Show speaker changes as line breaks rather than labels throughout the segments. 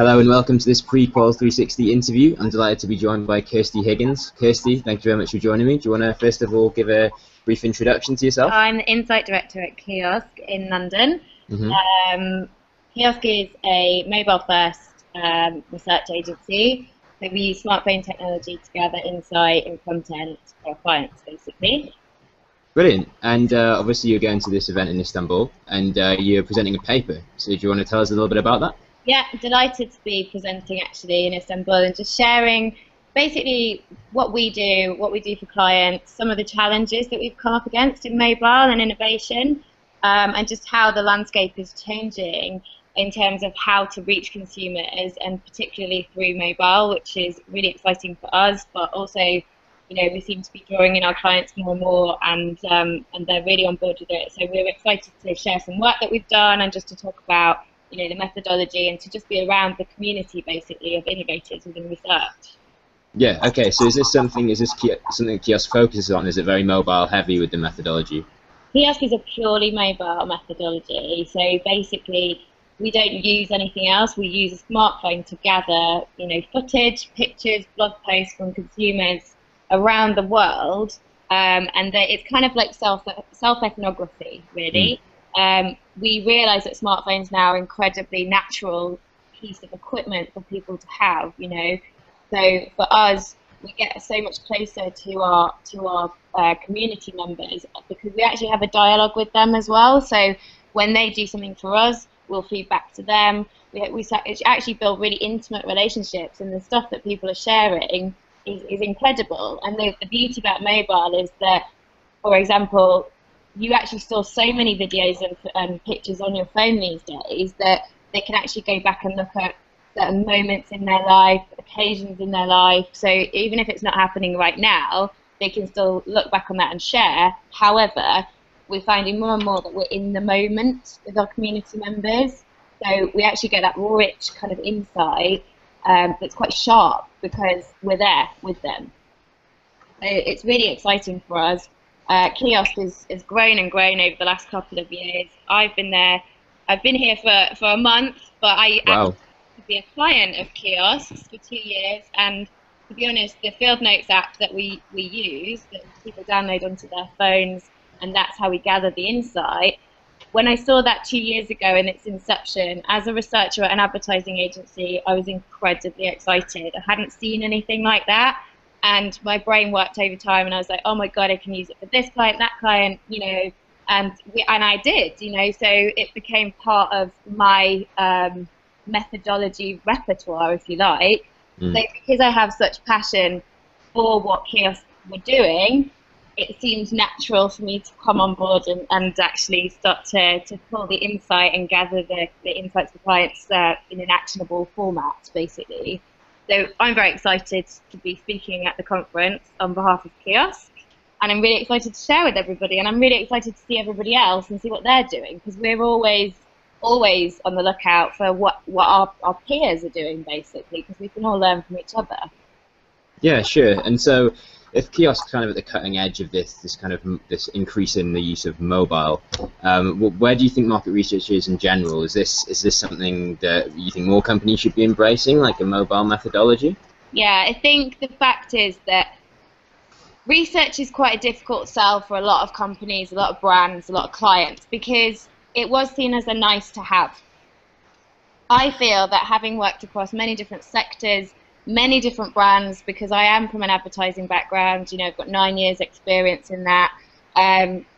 Hello and welcome to this pre-Qual 360 interview. I'm delighted to be joined by Kirsty Higgins. Kirsty, thank you very much for joining me. Do you want to first of all give a brief introduction to yourself?
I'm the Insight Director at Kiosk in London. Kiosk is a mobile-first research agency. So we use smartphone technology to gather insight and content for our clients, basically.
Brilliant. And obviously you're going to this event in Istanbul and you're presenting a paper. So do you want to tell us a little bit about that?
Yeah, delighted to be presenting actually in Istanbul and just sharing basically what we do for clients, some of the challenges that we've come up against in mobile and innovation, and just how the landscape is changing in terms of how to reach consumers, and particularly through mobile, which is really exciting for us, but also, you know, we seem to be drawing in our clients more and more, and they're really on board with it. So we're excited to share some work that we've done and just to talk about, you know, the methodology and to just be around the community basically of innovators within research.
Yeah, okay, so is this something Kiosk focuses on? Is it very mobile heavy with the methodology?
Kiosk is a purely mobile methodology, so basically we don't use anything else. We use a smartphone to gather, you know, footage, pictures, blog posts from consumers around the world, and it's kind of like self-ethnography, really. We realise that smartphones now are an incredibly natural piece of equipment for people to have, you know. So for us, we get so much closer to our community members because we actually have a dialogue with them as well. So when they do something for us, we'll feed back to them. We actually build really intimate relationships, and the stuff that people are sharing is incredible. And the beauty about mobile is that, for example, you actually store so many videos and pictures on your phone these days that they can actually go back and look at certain moments in their life, occasions in their life. So even if it's not happening right now, they can still look back on that and share. However, we're finding more and more that we're in the moment with our community members. So we actually get that rich kind of insight that's quite sharp because we're there with them. So it's really exciting for us. Kiosk has grown and grown over the last couple of years. I've been here for a month, but I actually to be a client of Kiosks for 2 years, and to be honest, the Field Notes app that we use, that people download onto their phones, and that's how we gather the insight. When I saw that 2 years ago in its inception, as a researcher at an advertising agency, I was incredibly excited. I hadn't seen anything like that, and my brain worked overtime, and I was like, oh my God, I can use it for this client, that client, you know, and I did, you know, so it became part of my methodology repertoire, if you like. So because I have such passion for what Kiosks were doing, it seemed natural for me to come on board and actually start to pull the insight and gather the insights for clients in an actionable format, basically. So I'm very excited to be speaking at the conference on behalf of Kiosk, and I'm really excited to share with everybody, and I'm really excited to see everybody else and see what they're doing, because we're always on the lookout for what our peers are doing, basically, because we can all learn from each other. Yeah,
sure. And so if Kiosk kind of at the cutting edge of this increase in the use of mobile, where do you think market research is in general? Is this something that you think more companies should be embracing, like a mobile methodology?
Yeah, I think the fact is that research is quite a difficult sell for a lot of companies, a lot of brands, a lot of clients, because it was seen as a nice to have. I feel that having worked across many different sectors, many different brands, because I am from an advertising background, you know, I've got 9 years experience in that.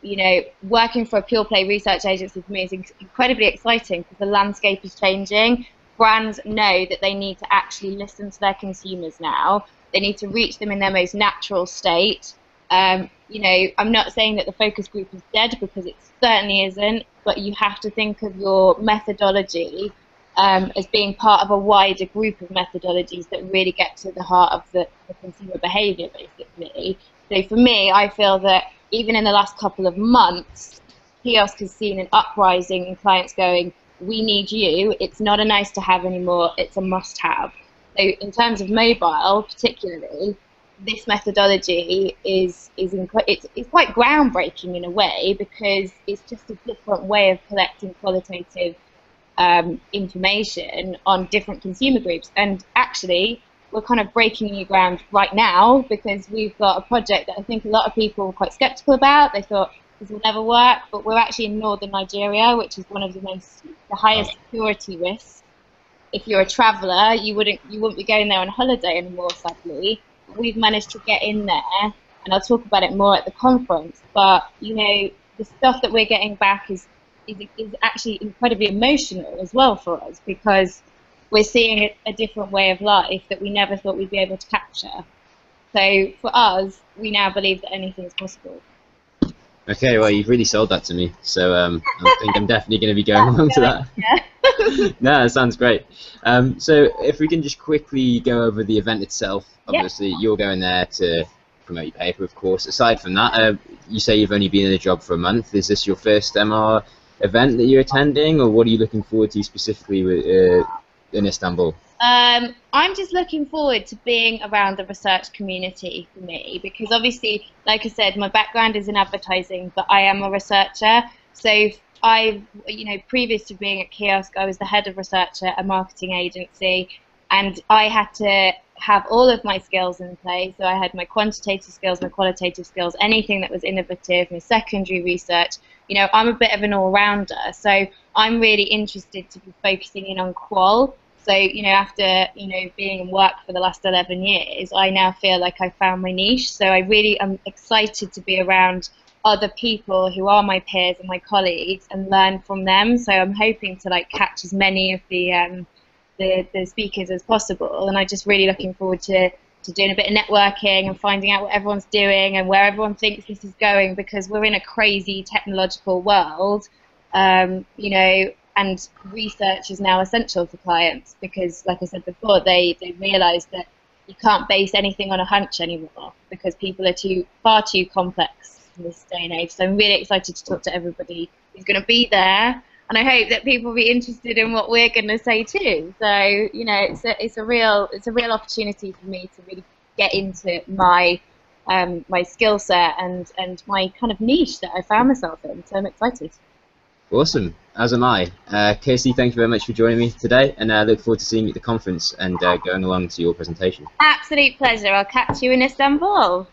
You know, working for a pure play research agency for me is incredibly exciting because the landscape is changing. Brands know that they need to actually listen to their consumers now. They need to reach them in their most natural state. You know, I'm not saying that the focus group is dead, because it certainly isn't, but you have to think of your methodology as being part of a wider group of methodologies that really get to the heart of the consumer behaviour, basically. So for me, I feel that even in the last couple of months, Kiosk has seen an uprising in clients going, we need you, it's not a nice to have anymore, it's a must have. So in terms of mobile particularly, this methodology is quite groundbreaking in a way, because it's just a different way of collecting qualitative information on different consumer groups. And actually, we're kind of breaking new ground right now, because we've got a project that I think a lot of people were quite skeptical about. They thought this will never work, but we're actually in northern Nigeria, which is one of the highest security risks. If you're a traveller, you wouldn't be going there on holiday anymore, sadly. We've managed to get in there, and I'll talk about it more at the conference. But you know, the stuff that we're getting back is actually incredibly emotional as well for us, because we're seeing a different way of life that we never thought we'd be able to capture. So for us, we now believe that anything is possible.
Okay, well, you've really sold that to me, so I think I'm definitely going to be going along to that.
Yeah.
No, that sounds great. So if we can just quickly go over the event itself. Obviously, you're going there to promote your paper, of course. Aside from that, you say you've only been in the job for a month. Is this your first MR event that you're attending, or what are you looking forward to specifically in Istanbul?
I'm just looking forward to being around the research community for me, because obviously, like I said, my background is in advertising, but I am a researcher. So previous to being at Kiosk, I was the head of research at a marketing agency, and I had to have all of my skills in place. So I had my quantitative skills, my qualitative skills, anything that was innovative, my secondary research. You know, I'm a bit of an all-rounder, so I'm really interested to be focusing in on Qual. So, you know, after, you know, being in work for the last 11 years, I now feel like I found my niche. So I really am excited to be around other people who are my peers and my colleagues and learn from them. So I'm hoping to like catch as many of the speakers as possible. And I'm just really looking forward to doing a bit of networking and finding out what everyone's doing and where everyone thinks this is going, because we're in a crazy technological world, you know, and research is now essential for clients, because, like I said before, they realise that you can't base anything on a hunch anymore, because people are far too complex in this day and age. So I'm really excited to talk to everybody who's going to be there, and I hope that people will be interested in what we're going to say too. So, you know, it's a real opportunity for me to really get into my my skill set and my kind of niche that I found myself in. So I'm excited.
Awesome, as am I. Kirsty, thank you very much for joining me today, and I look forward to seeing you at the conference and going along to your presentation.
Absolute pleasure. I'll catch you in Istanbul.